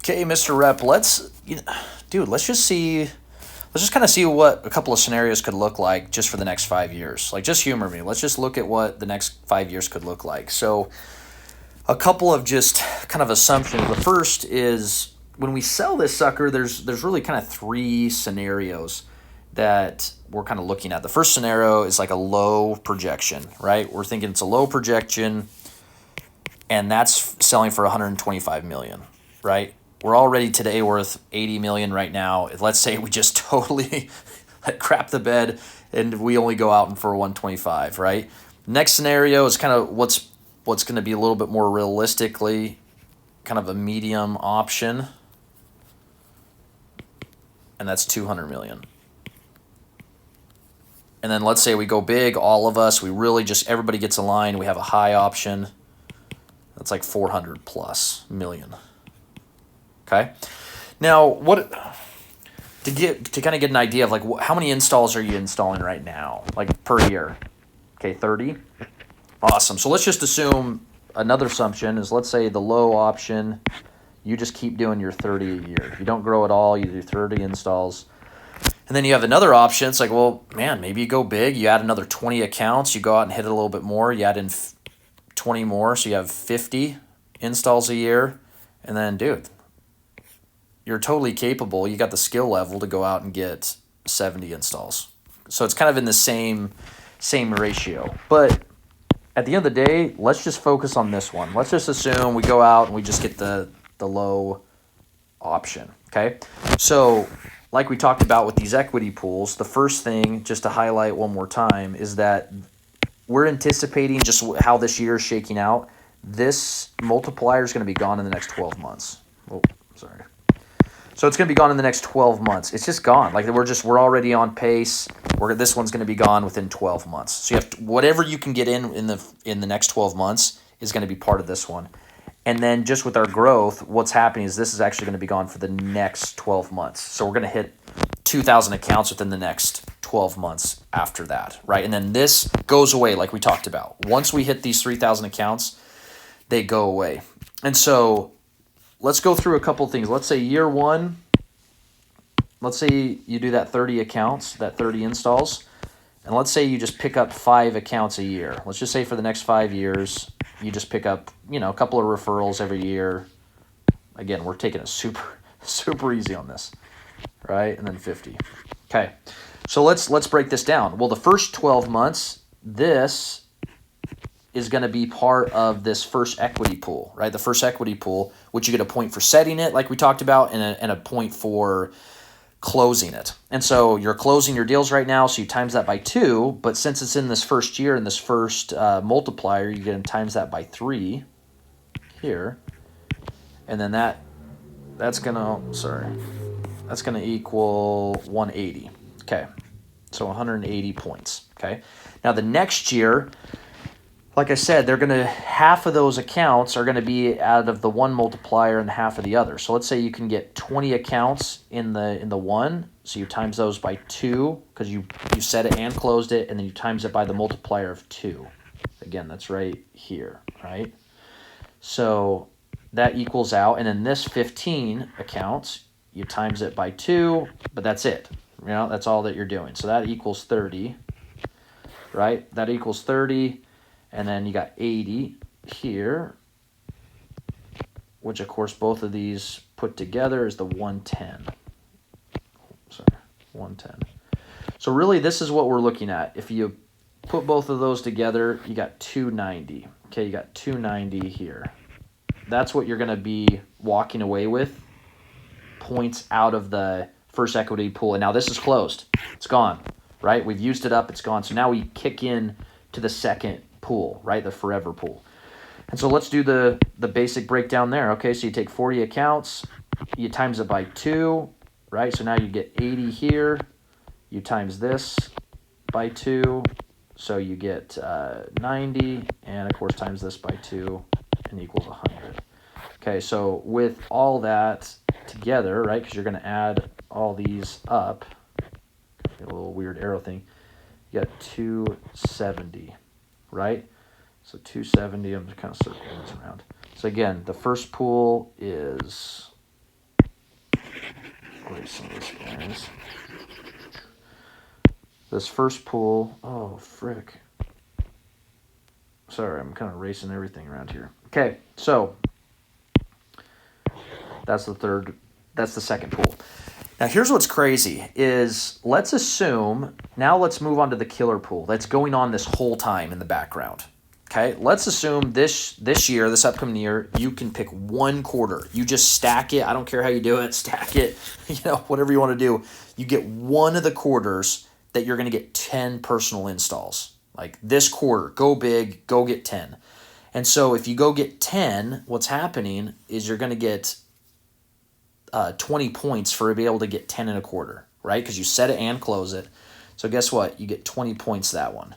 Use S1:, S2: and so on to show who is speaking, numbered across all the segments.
S1: Okay, Mr. Rep, let's just kind of see what a couple of scenarios could look like just for the next 5 years. Like, just humor me. Let's just look at what the next 5 years could look like. So, a couple of just kind of assumptions. The first is when we sell this sucker, there's really kind of three scenarios that we're kind of looking at. The first scenario is like a low projection, right? We're thinking it's a low projection, and that's selling for 125 million, right? We're already today worth 80 million right now. Let's say we just totally crap the bed and we only go out and for 125, right? Next scenario is kind of what's going to be a little bit more realistically kind of a medium option, and that's 200 million. And then let's say we go big, all of us, we really just, everybody gets aligned, we have a high option. That's like 400 plus million. Okay. Now, to kind of get an idea of like how many installs are you installing right now, like per year? Okay, 30. Awesome. So let's just assume another assumption is, let's say the low option, you just keep doing your 30 a year. You don't grow at all. You do 30 installs. And then you have another option. It's like, well, man, maybe you go big. You add another 20 accounts. You go out and hit it a little bit more. You add in 20 more. So you have 50 installs a year. And then, dude, you're totally capable. You got the skill level to go out and get 70 installs. So it's kind of in the same ratio. But at the end of the day, let's just focus on this one. Let's just assume we go out and we just get the low option, okay? So like we talked about with these equity pools, the first thing, just to highlight one more time, is that we're anticipating just how this year is shaking out. This multiplier is going to be gone in the next 12 months. Oh, sorry. So it's going to be gone in the next 12 months. It's just gone. Like we're already on pace. This one's going to be gone within 12 months. So you have whatever you can get in the next 12 months is going to be part of this one. And then just with our growth, what's happening is this is actually going to be gone for the next 12 months. So we're going to hit 2,000 accounts within the next 12 months after that, right? And then this goes away like we talked about. Once we hit these 3,000 accounts, they go away. And so let's go through a couple things. Let's say year one, let's say you do that 30 accounts, that 30 installs, and let's say you just pick up 5 accounts a year. Let's just say for the next 5 years, you just pick up, a couple of referrals every year. Again, we're taking it super easy on this, right? And then 50. Okay, so let's break this down. Well, the first 12 months, this is going to be part of this first equity pool, right? The first equity pool, which you get a point for setting it, like we talked about, and a point for closing it. And so you're closing your deals right now, so you times that by 2, but since it's in this first year, in this first multiplier, you're going to times that by 3 here. And then that's going to equal 180. Okay, so 180 points, okay? Now the next year, like I said, half of those accounts are going to be out of the one multiplier and half of the other. So let's say you can get 20 accounts in the one, so you times those by 2 because you set it and closed it, and then you times it by the multiplier of 2. Again, that's right here, right? So that equals out, and then this 15 accounts, you times it by 2, but that's it. That's all that you're doing. So that equals 30, right? That equals 30. And then you got 80 here, which of course both of these put together is the 110. Sorry, 110. So really this is what we're looking at. If you put both of those together, you got 290. Okay, you got 290 here. That's what you're going to be walking away with, points out of the first equity pool. And now this is closed. It's gone, right? We've used it up. It's gone. So now we kick in to the second pool, right? The forever pool. And so let's do the basic breakdown there. Okay, so you take 40 accounts, you times it by 2, right? So now you get 80 here. You times this by 2, so you get 90, and of course times this by 2 and equals 100. Okay, so with all that together, right, because you're going to add all these up, get a little weird arrow thing, you got 270. Right? So 270, I'm just kind of circling this around. So again, the first pool is erase some of this, guys. This first pool, oh, frick. Sorry, I'm kind of erasing everything around here. Okay, so that's the second pool. Now here's what's crazy is let's assume, now let's move on to the killer pool that's going on this whole time in the background. Okay, let's assume this year, this upcoming year, you can pick one quarter. You just stack it. I don't care how you do it. Stack it, whatever you want to do. You get one of the quarters that you're going to get 10 personal installs. Like this quarter, go big, go get 10. And so if you go get 10, what's happening is you're going to get 20 points for being able to get 10 and a quarter, right? Because you set it and close it. So guess what? You get 20 points that one.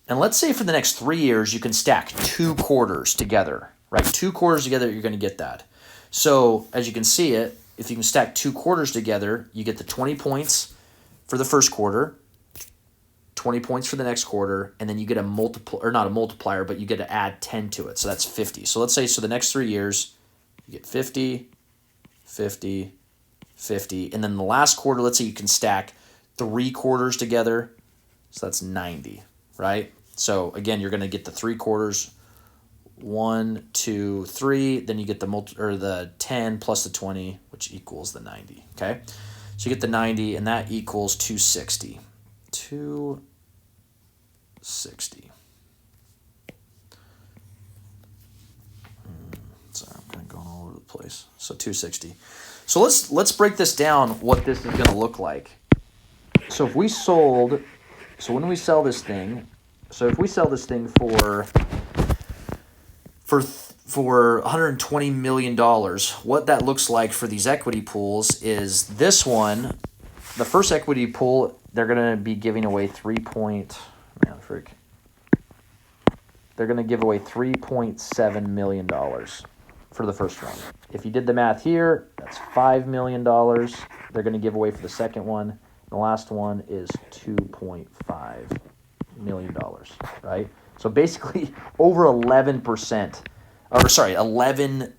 S1: And let's say for the next 3 years, you can stack 2 quarters together, right? 2 quarters together, you're going to get that. So as you can see it, if you can stack 2 quarters together, you get the 20 points for the first quarter, 20 points for the next quarter, and then you get a multiplier, or not a multiplier, but you get to add 10 to it. So that's 50. So let's say, so the next 3 years, you get 50, 50, 50, and then the last quarter, let's say you can stack 3 quarters together, so that's 90, right? So again, you're going to get the 3 quarters, 1, 2, 3, then you get the 10 plus the 20, which equals the 90, okay? So you get the 90, and that equals 260. 260. Sorry, I'm kind of going all over the place. So 260. So let's break this down, what this is going to look like. So if we sold, so when we sell this thing, so if we sell this thing for $120 million, what that looks like for these equity pools is this one, the first equity pool, they're going to be giving away they're going to give away $3.7 million for the first one. If you did the math here, that's $5 million they're going to give away for the second one. The last one is $2.5 million, right? So basically over 11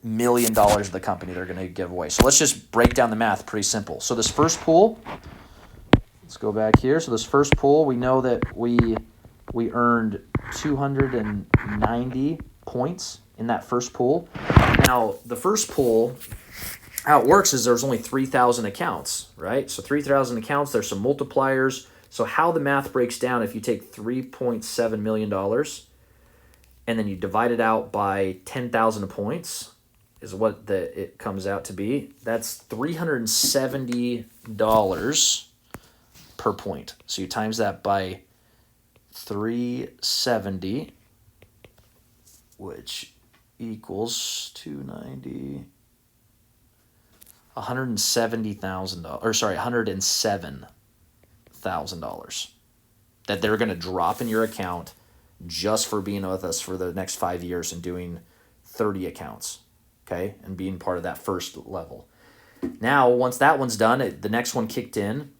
S1: million dollars of the company they're going to give away. So let's just break down the math, pretty simple. So this first pool, let's go back here. So this first pool, we know that we earned 290 points in that first pool. Now, the first pool, how it works is there's only 3,000 accounts, right? So 3,000 accounts, there's some multipliers. So how the math breaks down, if you take $3.7 million and then you divide it out by 10,000 points, is what it comes out to be. That's $370 per point. So you times that by 370, which equals 290, $107,000 that they're going to drop in your account just for being with us for the next 5 years and doing 30 accounts, okay, and being part of that first level. Now, once that one's done, the next one kicked in.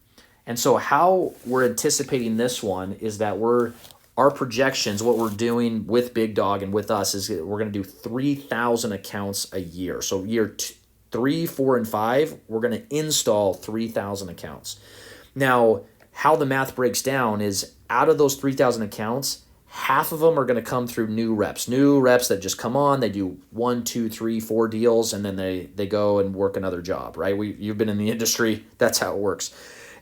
S1: And so how we're anticipating this one is that our projections, what we're doing with Big Dog and with us is we're going to do 3,000 accounts a year. So year 3, 4, and 5, we're going to install 3,000 accounts. Now, how the math breaks down is out of those 3,000 accounts, half of them are going to come through new reps that just come on, they do 1, 2, 3, 4 deals, and then they go and work another job, right? You've been in the industry, that's how it works.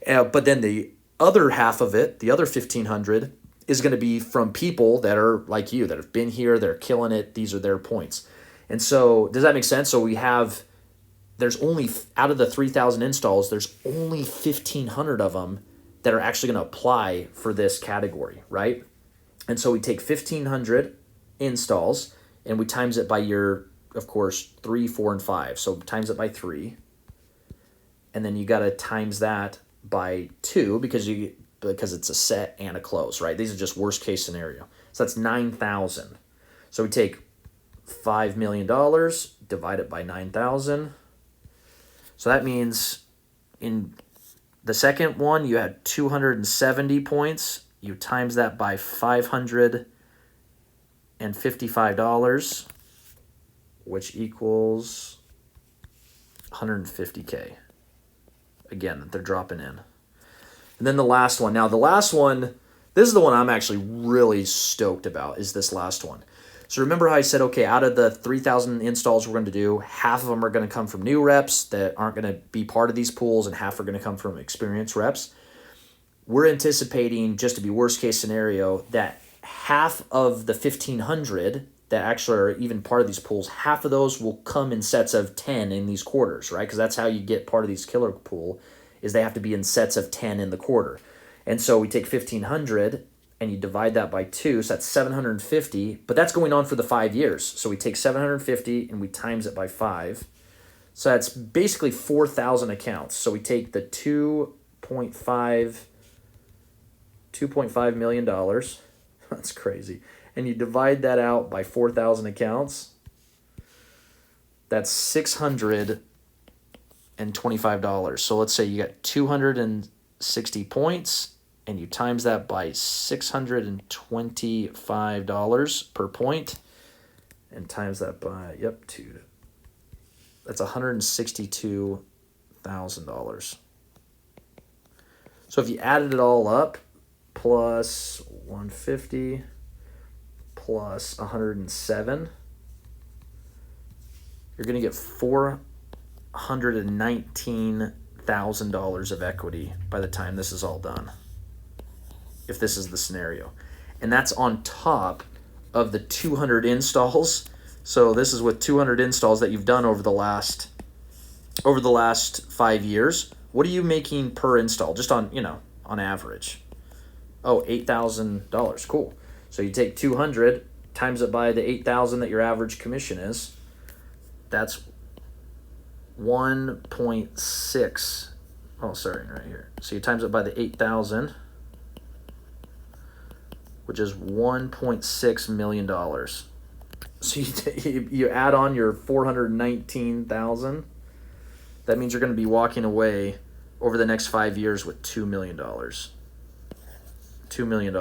S1: But then the other half of it, the other 1,500, is going to be from people that are like you, that have been here, they're killing it, these are their points. And so, does that make sense? So there's only, out of the 3,000 installs, there's only 1,500 of them that are actually going to apply for this category, right? And so we take 1,500 installs, and we times it by year, of course, 3, 4, and 5. So times it by 3. And then you got to times that by 2 because it's a set and a close, right? These are just worst case scenario. So that's 9,000. So we take $5 million, divide it by 9,000. So that means in the second one, you had 270 points. You times that by $555, which equals $150K again, that they're dropping in. And then the last one. Now, the last one, this is the one I'm actually really stoked about, is this last one. So remember how I said, okay, out of the 3,000 installs we're going to do, half of them are going to come from new reps that aren't going to be part of these pools, and half are going to come from experienced reps. We're anticipating, just to be worst case scenario, that half of the 1,500 that actually are even part of these pools, half of those will come in sets of 10 in these quarters, right? Because that's how you get part of these killer pool, is they have to be in sets of 10 in the quarter. And so we take 1,500 and you divide that by 2, so that's 750, but that's going on for the 5 years. So we take 750 and we times it by 5. So that's basically 4,000 accounts. So we take the $2.5 million. That's crazy. And you divide that out by 4,000 accounts. That's $625. So let's say you got 260 points, and you times that by $625 per point, and times that by, that's $162,000. So if you added it all up, plus 150 plus 107, you're going to get $419,000 of equity by the time this is all done, if this is the scenario. And that's on top of the 200 installs. So this is with 200 installs that you've done over the last 5 years. What are you making per install, just on average? Oh, $8,000. Cool. So you take 200, times it by the 8,000 that your average commission is. That's 1.6. Oh, sorry, right here. So you times it by the 8,000, which is $1.6 million. So you add on your 419,000. That means you're going to be walking away over the next 5 years with $2 million. $2 million.